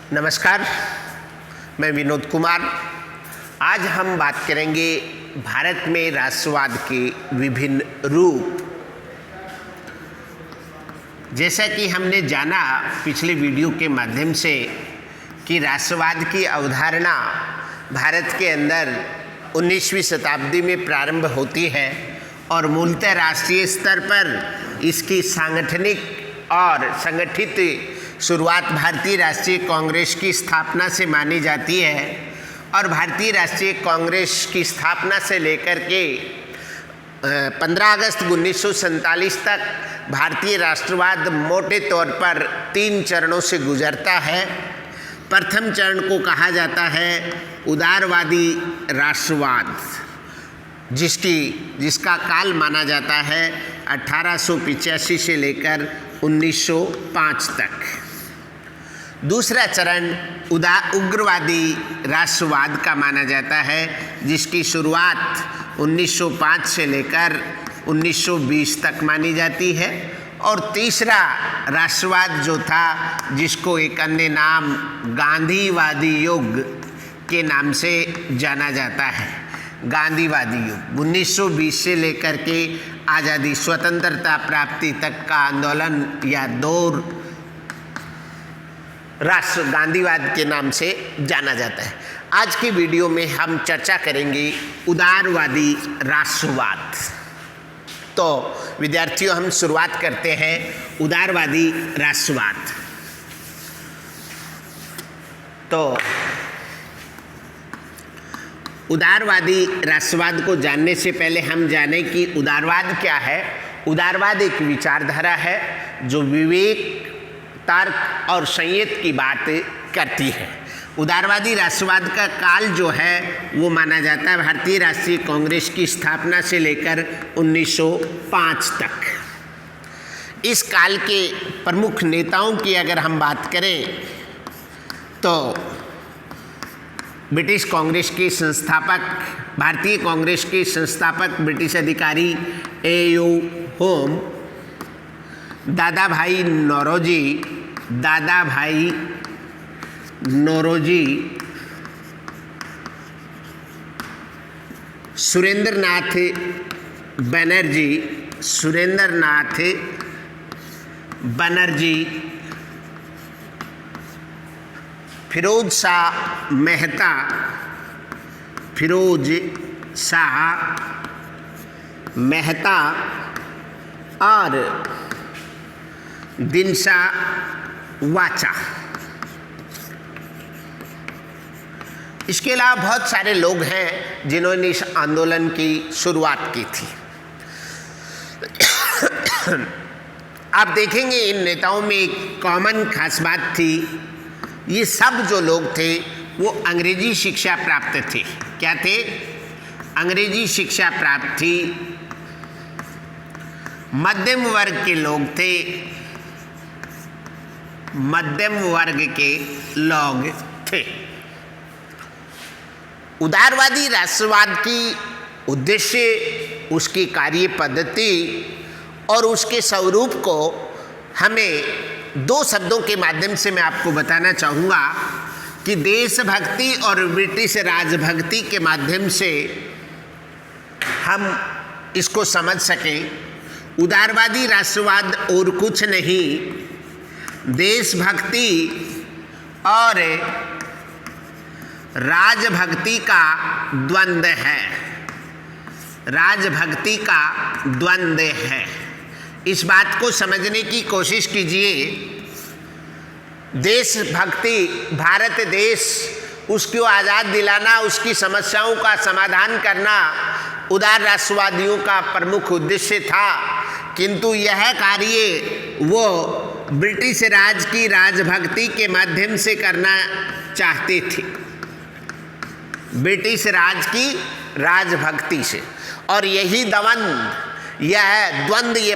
नमस्कार, मैं विनोद कुमार। आज हम बात करेंगे भारत में राष्ट्रवाद के विभिन्न रूप। जैसा कि हमने जाना पिछले वीडियो के माध्यम से कि राष्ट्रवाद की अवधारणा भारत के अंदर 19वीं शताब्दी में प्रारंभ होती है और मूलतः राष्ट्रीय स्तर पर इसकी सांगठनिक और संगठित शुरुआत भारतीय राष्ट्रीय कांग्रेस की स्थापना से मानी जाती है और भारतीय राष्ट्रीय कांग्रेस की स्थापना से लेकर के 15 अगस्त 1947 तक भारतीय राष्ट्रवाद मोटे तौर पर 3 चरणों से गुजरता है। प्रथम चरण को कहा जाता है उदारवादी राष्ट्रवाद, जिसका काल माना जाता है 1885 से लेकर 1905 तक। दूसरा चरण उग्रवादी राष्ट्रवाद का माना जाता है, जिसकी शुरुआत 1905 से लेकर 1920 तक मानी जाती है। और तीसरा राष्ट्रवाद जो था, जिसको एक अन्य नाम गांधीवादी युग के नाम से जाना जाता है, गांधीवादी युग 1920 से लेकर के आज़ादी स्वतंत्रता प्राप्ति तक का आंदोलन या दौर राष्ट्र गांधीवाद के नाम से जाना जाता है। आज की वीडियो में हम चर्चा करेंगे उदारवादी राष्ट्रवाद। तो विद्यार्थियों, हम शुरुआत करते हैं उदारवादी राष्ट्रवाद। तो उदारवादी राष्ट्रवाद को जानने से पहले हम जानें कि उदारवाद क्या है। उदारवाद एक विचारधारा है जो विवेक, तर्क और संयत की बात करती है। उदारवादी राष्ट्रवाद का काल जो है वो माना जाता है भारतीय राष्ट्रीय कांग्रेस की स्थापना से लेकर 1905 तक। इस काल के प्रमुख नेताओं की अगर हम बात करें तो ब्रिटिश कांग्रेस के संस्थापक, भारतीय कांग्रेस के संस्थापक ब्रिटिश अधिकारी A.U. होम, दादा भाई नौरोजी, सुरेंद्रनाथ बनर्जी, फिरोज शाह मेहता और दिनशा वाचा। इसके अलावा बहुत सारे लोग हैं जिन्होंने इस आंदोलन की शुरुआत की थी। आप देखेंगे इन नेताओं में एक कॉमन खास बात थी, ये सब जो लोग थे वो अंग्रेजी शिक्षा प्राप्त थे। क्या थे? अंग्रेजी शिक्षा प्राप्त थी, मध्यम वर्ग के लोग थे, मध्यम वर्ग के लोग थे। उदारवादी राष्ट्रवाद की उद्देश्य, उसकी कार्य पद्धति और उसके स्वरूप को हमें 2 शब्दों के माध्यम से मैं आपको बताना चाहूँगा कि देशभक्ति और ब्रिटिश राजभक्ति के माध्यम से हम इसको समझ सकें। उदारवादी राष्ट्रवाद और कुछ नहीं, देशभक्ति और राजभक्ति का द्वंद्व है। राजभक्ति का द्वंद्व है। इस बात को समझने की कोशिश कीजिए। देशभक्ति, भारत देश, उसको आज़ाद दिलाना, उसकी समस्याओं का समाधान करना उदार राष्ट्रवादियों का प्रमुख उद्देश्य था, किंतु यह कार्य वो ब्रिटिश राज की राजभक्ति के माध्यम से करना चाहते थे, ब्रिटिश राज की राजभक्ति से। और यही द्वंद्व ये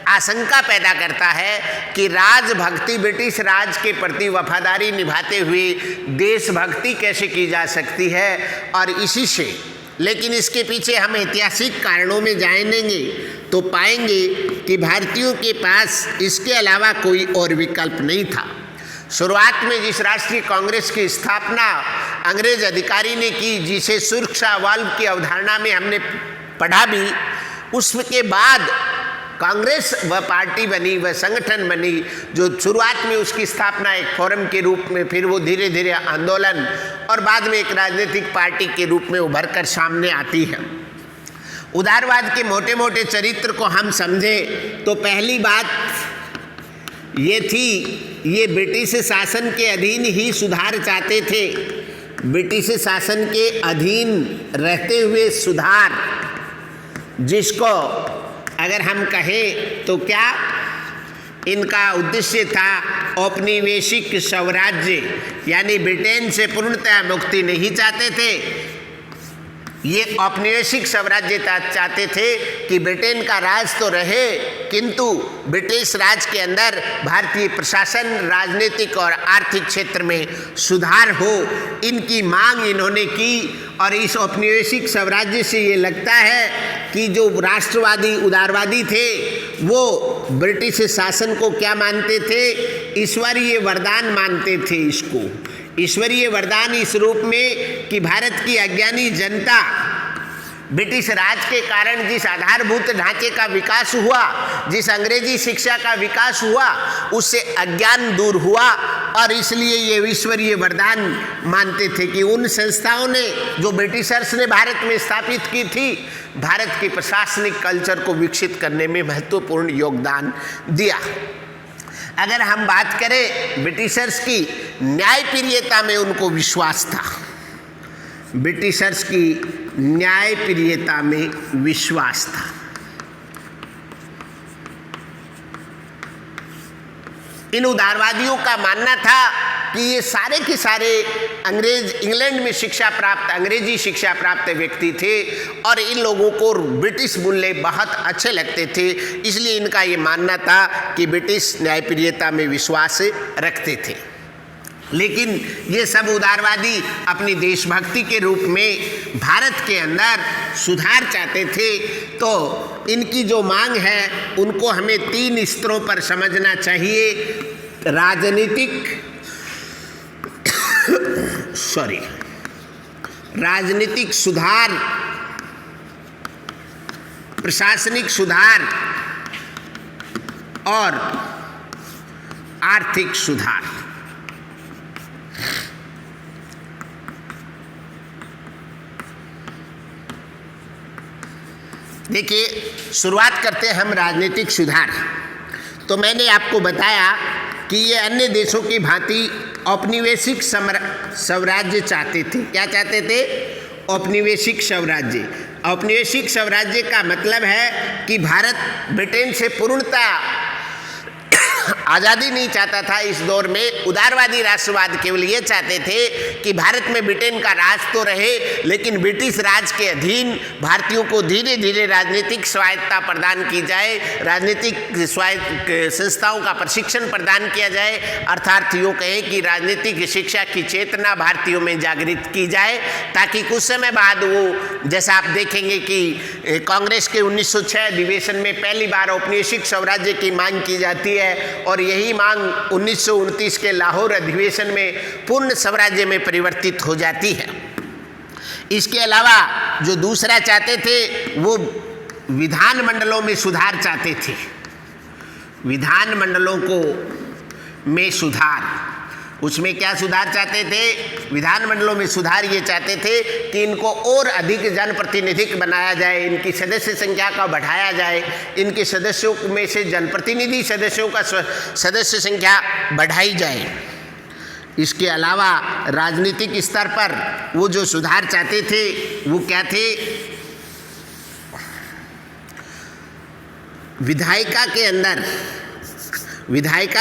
आशंका पैदा करता है कि राजभक्ति, ब्रिटिश राज के प्रति वफादारी निभाते हुए देशभक्ति कैसे की जा सकती है। और इसी से, लेकिन इसके पीछे हम ऐतिहासिक कारणों में जानेंगे तो पाएंगे कि भारतीयों के पास इसके अलावा कोई और विकल्प नहीं था। शुरुआत में जिस राष्ट्रीय कांग्रेस की स्थापना अंग्रेज अधिकारी ने की, जिसे सुरक्षा वाल्व की अवधारणा में हमने पढ़ा भी, उसके बाद कांग्रेस वह पार्टी बनी, वह संगठन बनी जो शुरुआत में उसकी स्थापना एक फोरम के रूप में, फिर वो धीरे धीरे आंदोलन और बाद में एक राजनीतिक पार्टी के रूप में उभर कर सामने आती है। उदारवाद के मोटे मोटे चरित्र को हम समझें तो पहली बात ये थी, ये ब्रिटिश शासन के अधीन ही सुधार चाहते थे। ब्रिटिश शासन के अधीन रहते हुए सुधार, जिसको अगर हम कहें तो क्या इनका उद्देश्य था, औपनिवेशिक स्वराज्य, यानी ब्रिटेन से पूर्णतः मुक्ति नहीं चाहते थे। ये औपनिवेशिक स्वराज्य चाहते थे कि ब्रिटेन का राज तो रहे, किंतु ब्रिटिश राज के अंदर भारतीय प्रशासन, राजनीतिक और आर्थिक क्षेत्र में सुधार हो, इनकी मांग इन्होंने की। और इस औपनिवेशिक स्वराज्य से ये लगता है कि जो राष्ट्रवादी उदारवादी थे वो ब्रिटिश शासन को क्या मानते थे, ईश्वरीय वरदान मानते थे। इसको ईश्वरीय वरदान इस रूप में कि भारत की अज्ञानी जनता ब्रिटिश राज के कारण जिस आधारभूत ढांचे का विकास हुआ, जिस अंग्रेजी शिक्षा का विकास हुआ, उससे अज्ञान दूर हुआ। और इसलिए ये ईश्वरीय वरदान मानते थे कि उन संस्थाओं ने जो ब्रिटिशर्स ने भारत में स्थापित की थी, भारत की प्रशासनिक कल्चर को विकसित करने में महत्वपूर्ण योगदान दिया। अगर हम बात करें ब्रिटिशर्स की न्यायप्रियता में उनको विश्वास था, ब्रिटिशर्स की न्यायप्रियता में विश्वास था। इन उदारवादियों का मानना था कि ये सारे के सारे इंग्लैंड में अंग्रेजी शिक्षा प्राप्त व्यक्ति थे और इन लोगों को ब्रिटिश मूल्य बहुत अच्छे लगते थे। इसलिए इनका ये मानना था कि ब्रिटिश न्यायप्रियता में विश्वास रखते थे। लेकिन ये सब उदारवादी अपनी देशभक्ति के रूप में भारत के अंदर सुधार चाहते थे। तो इनकी जो मांग है उनको हमें 3 स्तरों पर समझना चाहिए। राजनीतिक सुधार, प्रशासनिक सुधार और आर्थिक सुधार। देखिए, शुरुआत करते हैं हम राजनीतिक सुधार। तो मैंने आपको बताया कि ये अन्य देशों की भांति औपनिवेशिक स्वराज्य चाहते थे। क्या चाहते थे? औपनिवेशिक स्वराज्य। औपनिवेशिक स्वराज्य का मतलब है कि भारत ब्रिटेन से पूर्णतः आज़ादी नहीं चाहता था। इस दौर में उदारवादी राष्ट्रवाद केवल ये चाहते थे कि भारत में ब्रिटेन का राज तो रहे, लेकिन ब्रिटिश राज के अधीन भारतीयों को धीरे धीरे राजनीतिक स्वायत्तता प्रदान की जाए, राजनीतिक संस्थाओं का प्रशिक्षण प्रदान किया जाए। अर्थात यूँ कहें कि राजनीतिक शिक्षा की चेतना भारतीयों में जागृत की जाए, ताकि कुछ समय बाद वो, जैसा आप देखेंगे कि कांग्रेस के 1906 अधिवेशन में पहली बार औपनिवेशिक स्वराज्य की मांग की जाती है और यही मांग 1929 के लाहौर अधिवेशन में पूर्ण स्वराज्य में परिवर्तित हो जाती है। इसके अलावा जो दूसरा चाहते थे वो विधानमंडलों में सुधार चाहते थे। विधानमंडलों में सुधार, उसमें क्या सुधार चाहते थे? विधानमंडलों में सुधार ये चाहते थे कि इनको और अधिक जनप्रतिनिधिक बनाया जाए, इनकी सदस्य संख्या का बढ़ाया जाए, इनके सदस्यों में से जनप्रतिनिधि सदस्यों का सदस्य संख्या बढ़ाई जाए। इसके अलावा राजनीतिक स्तर पर वो जो सुधार चाहते थे वो क्या थे? विधायिका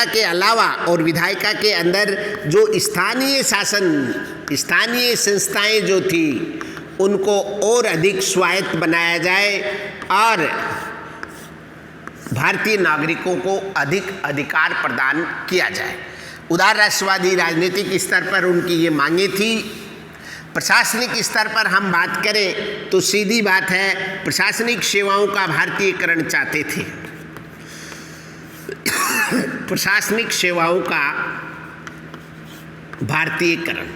के अलावा और विधायिका के अंदर जो स्थानीय शासन, स्थानीय संस्थाएं जो थी उनको और अधिक स्वायत्त बनाया जाए और भारतीय नागरिकों को अधिक अधिकार प्रदान किया जाए। उदार राष्ट्रवादी राजनीतिक स्तर पर उनकी ये मांगे थी। प्रशासनिक स्तर पर हम बात करें तो सीधी बात है, प्रशासनिक सेवाओं का भारतीयकरण चाहते थे। प्रशासनिक सेवाओं का भारतीयकरण।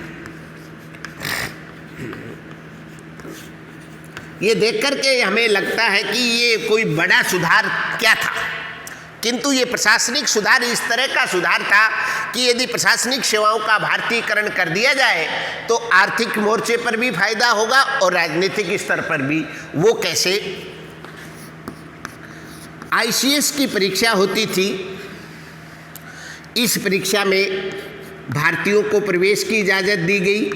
ये देख करके हमें लगता है कि ये कोई बड़ा सुधार क्या था, किंतु ये प्रशासनिक सुधार इस तरह का सुधार था कि यदि प्रशासनिक सेवाओं का भारतीयकरण कर दिया जाए तो आर्थिक मोर्चे पर भी फायदा होगा और राजनीतिक स्तर पर भी। वो कैसे? आईसीएस की परीक्षा होती थी। इस परीक्षा में भारतीयों को प्रवेश की इजाज़त दी गई।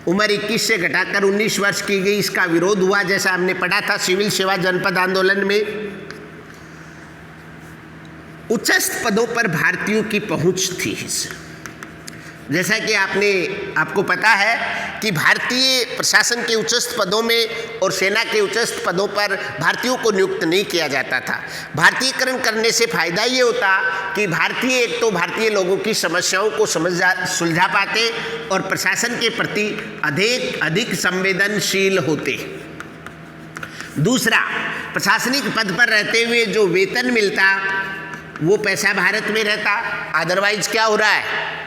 उम्र 21 से घटाकर 19 वर्ष की गई। इसका विरोध हुआ, जैसा हमने पढ़ा था सिविल सेवा जनपद आंदोलन में। उच्चस्थ पदों पर भारतीयों की पहुंच थी। जैसा कि आपको पता है कि भारतीय प्रशासन के उच्चस्थ पदों में और सेना के उच्चस्थ पदों पर भारतीयों को नियुक्त नहीं किया जाता था। भारतीयकरण करने से फायदा ये होता कि एक तो भारतीय लोगों की समस्याओं को सुलझा पाते और प्रशासन के प्रति अधिक संवेदनशील होते। दूसरा, प्रशासनिक पद पर रहते हुए जो वेतन मिलता वो पैसा भारत में रहता। अदरवाइज क्या हो रहा है,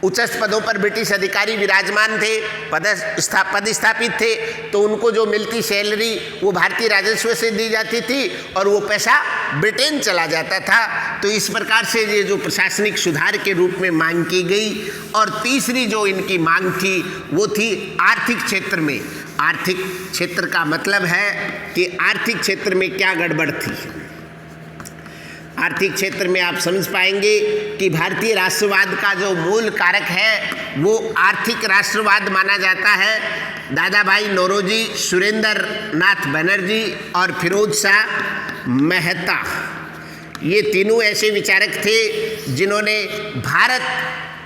उच्चस्थ पदों पर ब्रिटिश अधिकारी विराजमान थे, पदस्थापित थे, तो उनको जो मिलती सैलरी वो भारतीय राजस्व से दी जाती थी और वो पैसा ब्रिटेन चला जाता था। तो इस प्रकार से ये जो प्रशासनिक सुधार के रूप में मांग की गई। और तीसरी जो इनकी मांग थी वो थी आर्थिक क्षेत्र में। आर्थिक क्षेत्र का मतलब है कि आर्थिक क्षेत्र में क्या गड़बड़ थी। आर्थिक क्षेत्र में आप समझ पाएंगे कि भारतीय राष्ट्रवाद का जो मूल कारक है वो आर्थिक राष्ट्रवाद माना जाता है। दादा भाई नौरोजी, सुरेंद्र नाथ बनर्जी और फिरोज शाह मेहता, ये तीनों ऐसे विचारक थे जिन्होंने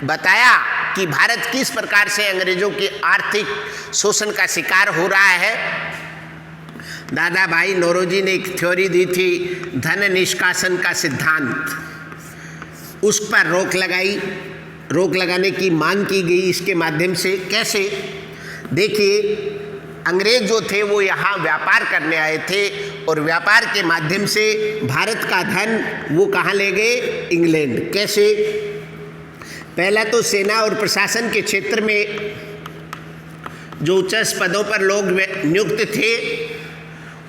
बताया कि भारत किस प्रकार से अंग्रेजों के आर्थिक शोषण का शिकार हो रहा है। दादा भाई नौरोजी ने एक थ्योरी दी थी, धन निष्कासन का सिद्धांत। उस पर रोक लगाने की मांग की गई इसके माध्यम से। कैसे? देखिए, अंग्रेज जो थे वो यहाँ व्यापार करने आए थे और व्यापार के माध्यम से भारत का धन वो कहाँ ले गए? इंग्लैंड। कैसे? पहला तो सेना और प्रशासन के क्षेत्र में जो उच्च पदों पर लोग नियुक्त थे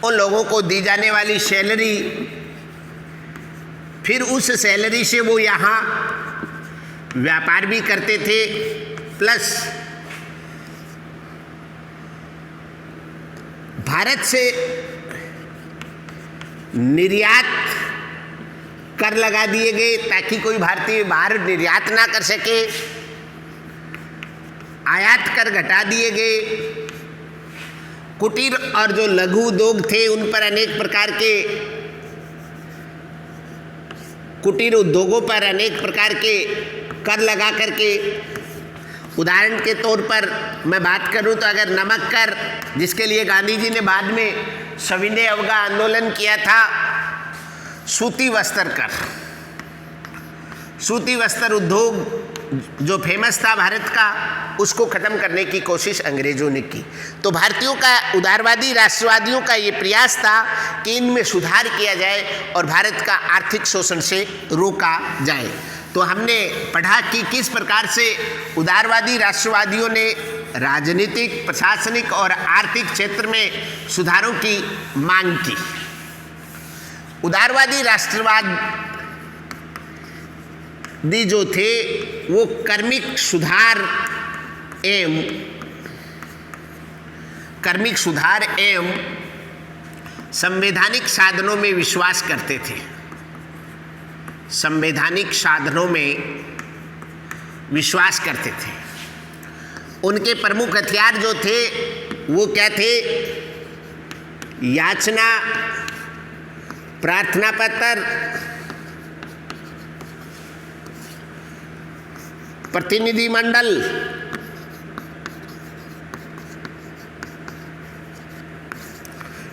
उन लोगों को दी जाने वाली सैलरी, फिर उस सैलरी से वो यहाँ व्यापार भी करते थे, प्लस भारत से निर्यात कर लगा दिए गए ताकि कोई भारतीय बाहर निर्यात ना कर सके। आयात कर घटा दिए गए। कुटीर और जो लघु उद्योग थे उन पर अनेक प्रकार के कुटीर उद्योगों पर अनेक प्रकार के कर लगा करके, उदाहरण के तौर पर मैं बात करूं तो अगर नमक कर, जिसके लिए गांधी जी ने बाद में सविनय अवज्ञा आंदोलन किया था, सूती वस्त्र कर, सूती वस्त्र उद्योग जो फेमस था भारत का, उसको खत्म करने की कोशिश अंग्रेजों ने की। तो भारतीयों का, उदारवादी राष्ट्रवादियों का ये प्रयास था कि इनमें सुधार किया जाए और भारत का आर्थिक शोषण से रोका जाए। तो हमने पढ़ा कि किस प्रकार से उदारवादी राष्ट्रवादियों ने राजनीतिक, प्रशासनिक और आर्थिक क्षेत्र में सुधारों की मांग की। उदारवादी राष्ट्रवादी जो थे वो कर्मिक सुधार एवं संवैधानिक साधनों में विश्वास करते थे। संवैधानिक साधनों में विश्वास करते थे। उनके प्रमुख हथियार जो थे वो क्या थे? याचना, प्रार्थना पत्र, प्रतिनिधिमंडल,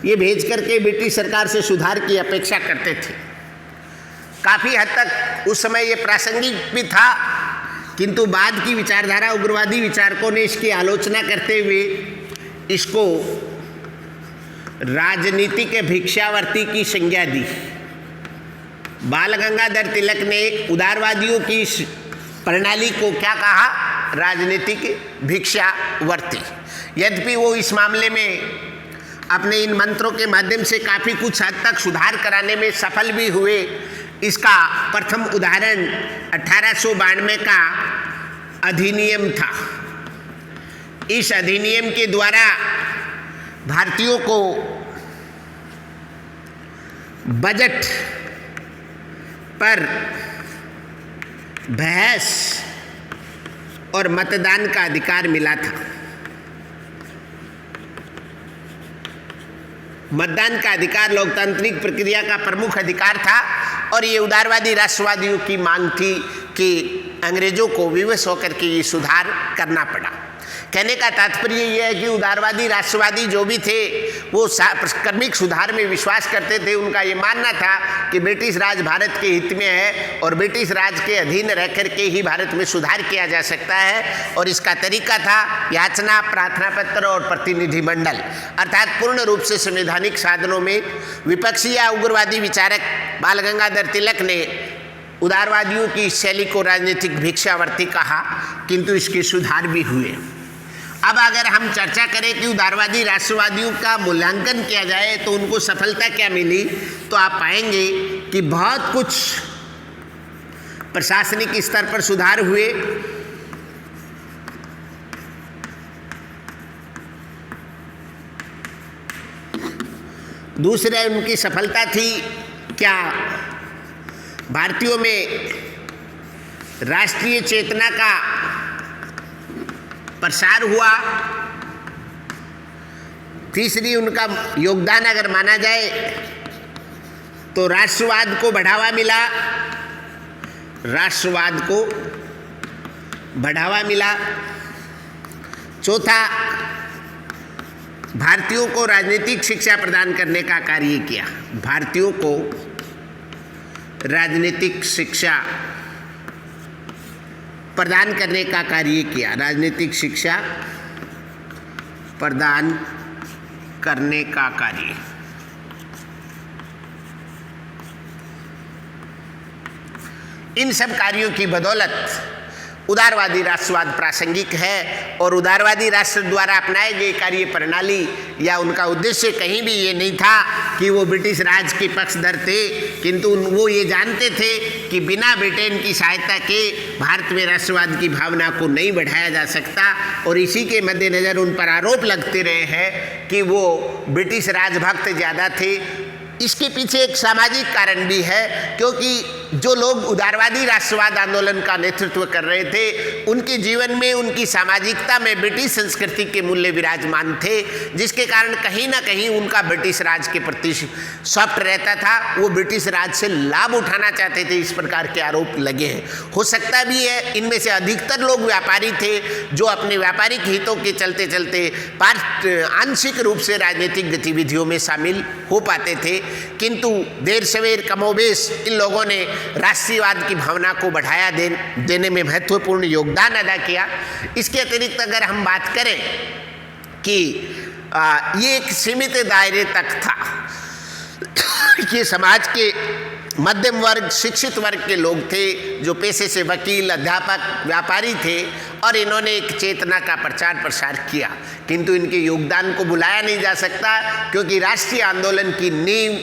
ये भेज करके ब्रिटिश सरकार से सुधार की अपेक्षा करते थे। काफ़ी हद तक उस समय ये प्रासंगिक भी था, किंतु बाद की विचारधारा उग्रवादी विचारकों ने इसकी आलोचना करते हुए इसको राजनीतिक भिक्षावर्ती की संज्ञा दी। बाल गंगाधर तिलक ने उदारवादियों की इस प्रणाली को क्या कहा? राजनीतिक भिक्षावर्ती। यद्यपि वो इस मामले में अपने इन मंत्रों के माध्यम से काफ़ी कुछ हद तक सुधार कराने में सफल भी हुए। इसका प्रथम उदाहरण 1892 का अधिनियम था। इस अधिनियम के द्वारा भारतीयों को बजट पर बहस और मतदान का अधिकार मिला था। मतदान का अधिकार लोकतांत्रिक प्रक्रिया का प्रमुख अधिकार था और ये उदारवादी राष्ट्रवादियों की मांग थी कि अंग्रेजों को विवश होकर के ये सुधार करना पड़ा। कहने का तात्पर्य यह है कि उदारवादी राष्ट्रवादी जो भी थे वो क्रमिक सुधार में विश्वास करते थे। उनका ये मानना था कि ब्रिटिश राज भारत के हित में है और ब्रिटिश राज के अधीन रह करके ही भारत में सुधार किया जा सकता है और इसका तरीका था याचना, प्रार्थना पत्र और प्रतिनिधि मंडल, अर्थात पूर्ण रूप से संवैधानिक साधनों में। विपक्षी या उग्रवादी विचारक बाल गंगाधर तिलक ने उदारवादियों की इस शैली को राजनीतिक भिक्षावर्ती कहा, किंतु इसके सुधार भी हुए। अब अगर हम चर्चा करें कि उदारवादी राष्ट्रवादियों का मूल्यांकन किया जाए तो उनको सफलता क्या मिली, तो आप पाएंगे कि बहुत कुछ प्रशासनिक स्तर पर सुधार हुए। दूसरे उनकी सफलता थी क्या? भारतीयों में राष्ट्रीय चेतना का प्रसार हुआ। तीसरी उनका योगदान अगर माना जाए तो राष्ट्रवाद को बढ़ावा मिला। राष्ट्रवाद को बढ़ावा मिला। चौथा, भारतीयों को राजनीतिक शिक्षा प्रदान करने का कार्य किया। भारतीयों को राजनीतिक शिक्षा प्रदान करने का कार्य किया। राजनीतिक शिक्षा प्रदान करने का कार्य। इन सब कार्यों की बदौलत उदारवादी राष्ट्रवाद प्रासंगिक है और उदारवादी राष्ट्र द्वारा अपनाए गए कार्य प्रणाली या उनका उद्देश्य कहीं भी ये नहीं था कि वो ब्रिटिश राज के पक्षधर थे, किंतु वो ये जानते थे कि बिना ब्रिटेन की सहायता के भारत में राष्ट्रवाद की भावना को नहीं बढ़ाया जा सकता। और इसी के मद्देनज़र उन पर आरोप लगते रहे हैं कि वो ब्रिटिश राजभक्त ज़्यादा थे। इसके पीछे एक सामाजिक कारण भी है, क्योंकि जो लोग उदारवादी राष्ट्रवाद आंदोलन का नेतृत्व कर रहे थे उनके जीवन में, उनकी सामाजिकता में ब्रिटिश संस्कृति के मूल्य विराजमान थे, जिसके कारण कहीं ना कहीं उनका ब्रिटिश राज के प्रति सॉफ्ट रहता था। वो ब्रिटिश राज से लाभ उठाना चाहते थे, इस प्रकार के आरोप लगे हैं। हो सकता भी है इनमें से अधिकतर लोग व्यापारी थे जो अपने व्यापारिक हितों के चलते चलते आंशिक रूप से राजनीतिक गतिविधियों में शामिल हो पाते थे, किंतु देर सवेर कमोबेश इन लोगों ने राष्ट्रीयवाद की भावना को बढ़ाया देने में महत्वपूर्ण योगदान अदा किया। इसके अतिरिक्त अगर हम बात करें कि ये एक सीमित दायरे तक था कि समाज के मध्यम वर्ग, शिक्षित वर्ग के लोग थे जो पेशे से वकील, अध्यापक, व्यापारी थे और इन्होंने एक चेतना का प्रचार प्रसार किया, किंतु इनके योगदान को भुलाया नहीं जा सकता, क्योंकि राष्ट्रीय आंदोलन की नींव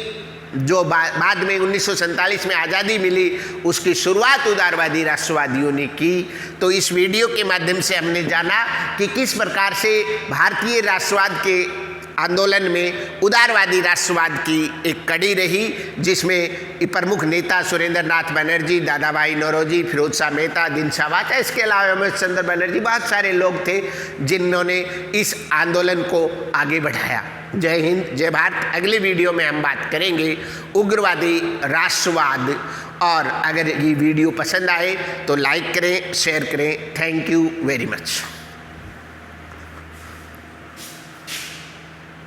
जो बाद में 1947 में आज़ादी मिली उसकी शुरुआत उदारवादी राष्ट्रवादियों ने की। तो इस वीडियो के माध्यम से हमने जाना कि किस प्रकार से भारतीय राष्ट्रवाद के आंदोलन में उदारवादी राष्ट्रवाद की एक कड़ी रही, जिसमें प्रमुख नेता सुरेंद्र नाथ बनर्जी, दादा भाई नौरोजी, फिरोज शाह मेहता, दिन शाह वाचा, इसके अलावा एम एस चंद्र बनर्जी, बहुत सारे लोग थे जिन्होंने इस आंदोलन को आगे बढ़ाया। जय हिंद, जय भारत। अगले वीडियो में हम बात करेंगे उग्रवादी राष्ट्रवाद, और अगर ये वीडियो पसंद आए तो लाइक करें, शेयर करें। Thank you very much.